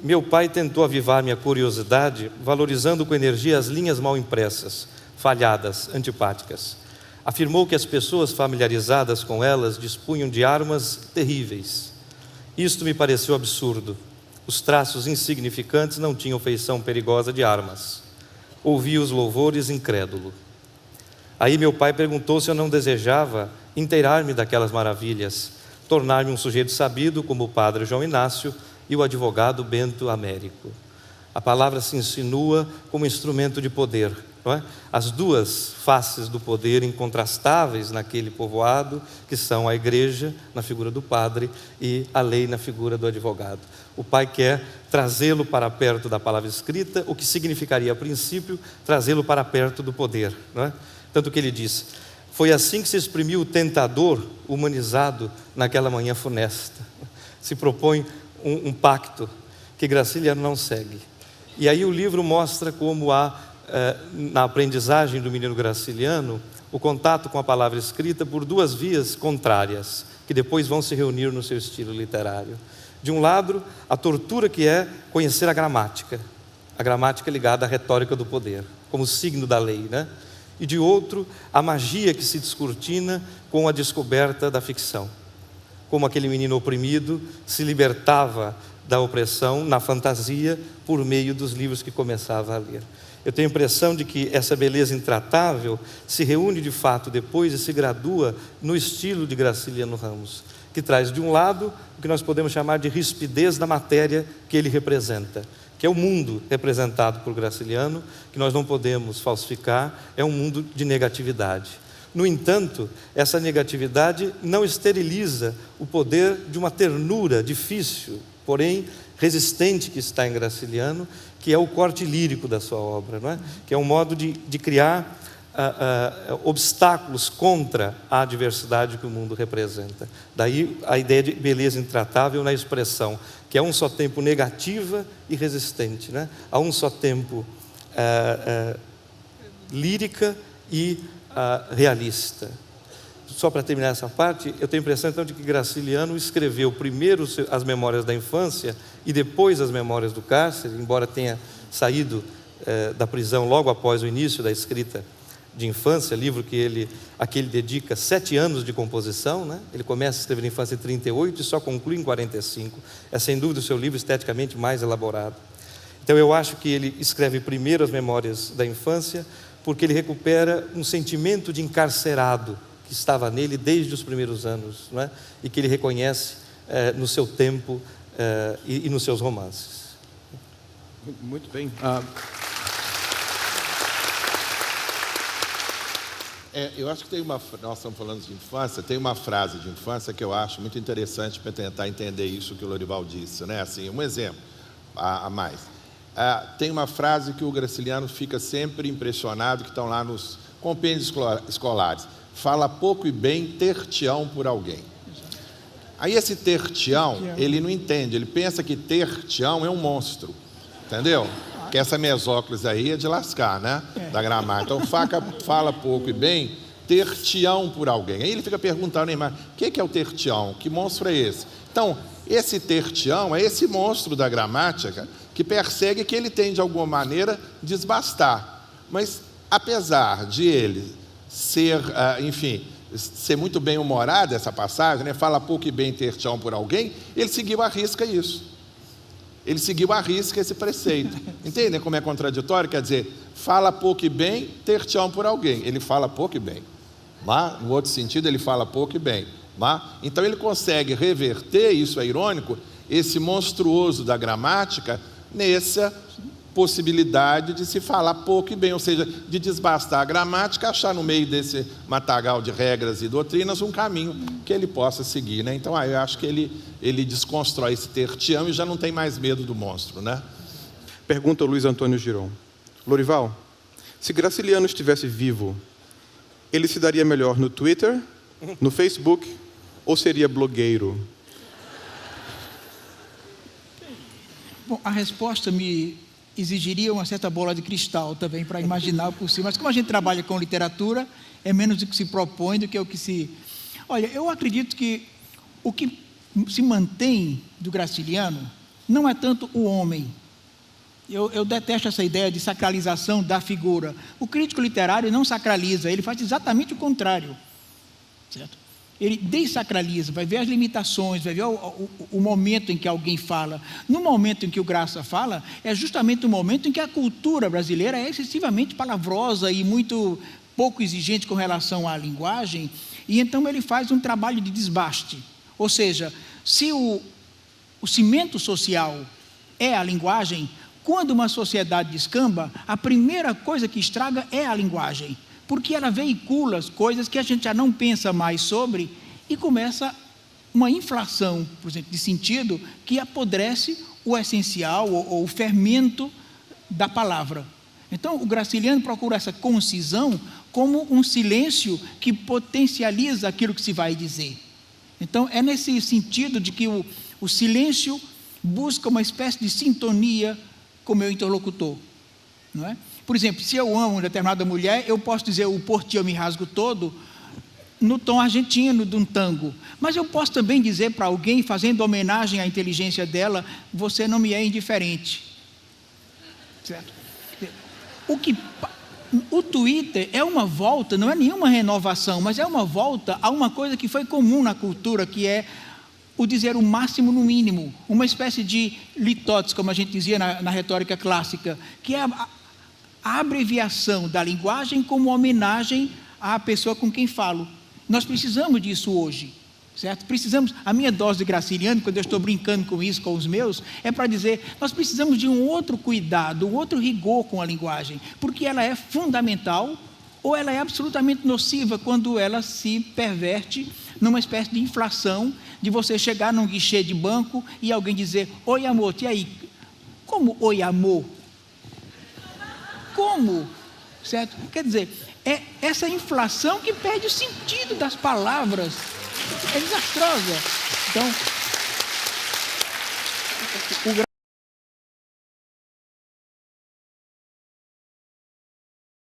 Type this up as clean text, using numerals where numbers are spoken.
Meu pai tentou avivar minha curiosidade, valorizando com energia as linhas mal impressas, falhadas, antipáticas. Afirmou que as pessoas familiarizadas com elas dispunham de armas terríveis. Isto me pareceu absurdo. Os traços insignificantes não tinham feição perigosa de armas. Ouvi os louvores incrédulo. Aí meu pai perguntou se eu não desejava inteirar-me daquelas maravilhas, tornar-me um sujeito sabido como o padre João Inácio e o advogado Bento Américo. A palavra se insinua como instrumento de poder, não é? As duas faces do poder incontrastáveis naquele povoado, que são a igreja na figura do padre e a lei na figura do advogado. O pai quer trazê-lo para perto da palavra escrita, o que significaria a princípio trazê-lo para perto do poder, não é? Tanto que ele diz: foi assim que se exprimiu o tentador humanizado naquela manhã funesta. Se propõe um pacto que Graciliano não segue. E aí o livro mostra como há, na aprendizagem do menino Graciliano, o contato com a palavra escrita por duas vias contrárias, que depois vão se reunir no seu estilo literário. De um lado, a tortura que é conhecer a gramática ligada à retórica do poder, como signo da lei, né? E de outro, a magia que se descortina com a descoberta da ficção. Como aquele menino oprimido se libertava da opressão na fantasia por meio dos livros que começava a ler. Eu tenho a impressão de que essa beleza intratável se reúne de fato depois e se gradua no estilo de Graciliano Ramos, que traz de um lado o que nós podemos chamar de rispidez da matéria que ele representa, que é o mundo representado por Graciliano, que nós não podemos falsificar, é um mundo de negatividade. No entanto, essa negatividade não esteriliza o poder de uma ternura difícil, porém resistente, que está em Graciliano, que é o corte lírico da sua obra, não é? Que é um modo de criar obstáculos contra a adversidade que o mundo representa. Daí a ideia de beleza intratável na expressão, que é a um só tempo negativa e resistente, né? A um só tempo lírica e realista. Só para terminar essa parte, eu tenho a impressão então de que Graciliano escreveu primeiro as memórias da infância e depois as memórias do cárcere, embora tenha saído da prisão logo após o início da escrita de infância, livro a que ele dedica 7 anos de composição, né? Ele começa a escrever na infância em 38 e só conclui em 45. É sem dúvida o seu livro esteticamente mais elaborado. Então eu acho que ele escreve primeiro as memórias da infância, porque ele recupera um sentimento de encarcerado que estava nele desde os primeiros anos, não é? E que ele reconhece no seu tempo e nos seus romances. Muito bem. Eu acho que nós estamos falando de infância, tem uma frase de infância que eu acho muito interessante para tentar entender isso que o Lorival disse, né? Assim, um exemplo a mais. Tem uma frase que o Graciliano fica sempre impressionado, que estão lá nos compêndios escolares. Fala pouco e bem, ter-te-ão por alguém. Aí esse ter-te-ão, ele não entende, ele pensa que ter-te-ão é um monstro, entendeu? Que essa mesóclise aí é de lascar, né? Da gramática. Então, fala pouco e bem, ter-te-ão por alguém. Aí ele fica perguntando, mas o que é o ter-te-ão? Que monstro é esse? Então, esse ter-te-ão é esse monstro da gramática que persegue que ele tem, de alguma maneira, desbastar. Mas, apesar de ele ser, ser muito bem-humorado, essa passagem, né? Fala pouco e bem, ter-te-ão por alguém, ele seguiu à risca isso. Ele seguiu à risca esse preceito. Entendem como é contraditório? Quer dizer, fala pouco e bem, ter-te-ão por alguém. Ele fala pouco e bem. Mas, no outro sentido, ele fala pouco e bem. Então ele consegue reverter, isso é irônico, esse monstruoso da gramática nessa possibilidade de se falar pouco e bem, ou seja, de desbastar a gramática, achar no meio desse matagal de regras e doutrinas um caminho que ele possa seguir, né? Então, eu acho que ele desconstrói esse ter-te-ão e já não tem mais medo do monstro, né? Pergunta o Luiz Antônio Giron. Lorival, se Graciliano estivesse vivo, ele se daria melhor no Twitter, no Facebook ou seria blogueiro? Bom, a resposta me exigiria uma certa bola de cristal também para imaginar o possível. Mas como a gente trabalha com literatura, é menos o que se propõe do que o que se... Olha, eu acredito que o que se mantém do Graciliano não é tanto o homem. Eu detesto essa ideia de sacralização da figura. O crítico literário não sacraliza, ele faz exatamente o contrário, certo? Ele dessacraliza, vai ver as limitações, vai ver o momento em que alguém fala. No momento em que o Graça fala, é justamente o momento em que a cultura brasileira é excessivamente palavrosa e muito pouco exigente com relação à linguagem, e então ele faz um trabalho de desbaste. Ou seja, se o cimento social é a linguagem, quando uma sociedade descamba, a primeira coisa que estraga é a linguagem, porque ela veicula coisas que a gente já não pensa mais sobre e começa uma inflação, por exemplo, de sentido que apodrece o essencial ou o fermento da palavra. Então, o Graciliano procura essa concisão como um silêncio que potencializa aquilo que se vai dizer. Então, é nesse sentido de que o silêncio busca uma espécie de sintonia com o meu interlocutor, não é? Por exemplo, se eu amo uma determinada mulher, eu posso dizer o por ti eu me rasgo todo, no tom argentino de um tango. Mas eu posso também dizer para alguém, fazendo homenagem à inteligência dela, você não me é indiferente. Certo? O Twitter é uma volta, não é nenhuma renovação, mas é uma volta a uma coisa que foi comum na cultura, que é o dizer o máximo no mínimo, uma espécie de litotes, como a gente dizia na retórica clássica, que é a abreviação da linguagem como homenagem à pessoa com quem falo. Nós precisamos disso hoje, certo? Precisamos, a minha dose de Graciliano, quando eu estou brincando com isso, com os meus, é para dizer, nós precisamos de um outro cuidado, um outro rigor com a linguagem, porque ela é fundamental ou ela é absolutamente nociva quando ela se perverte numa espécie de inflação, de você chegar num guichê de banco e alguém dizer, oi amor, e aí? Como oi amor? Como? Certo? Quer dizer, é essa inflação que perde o sentido das palavras. É desastrosa. Então,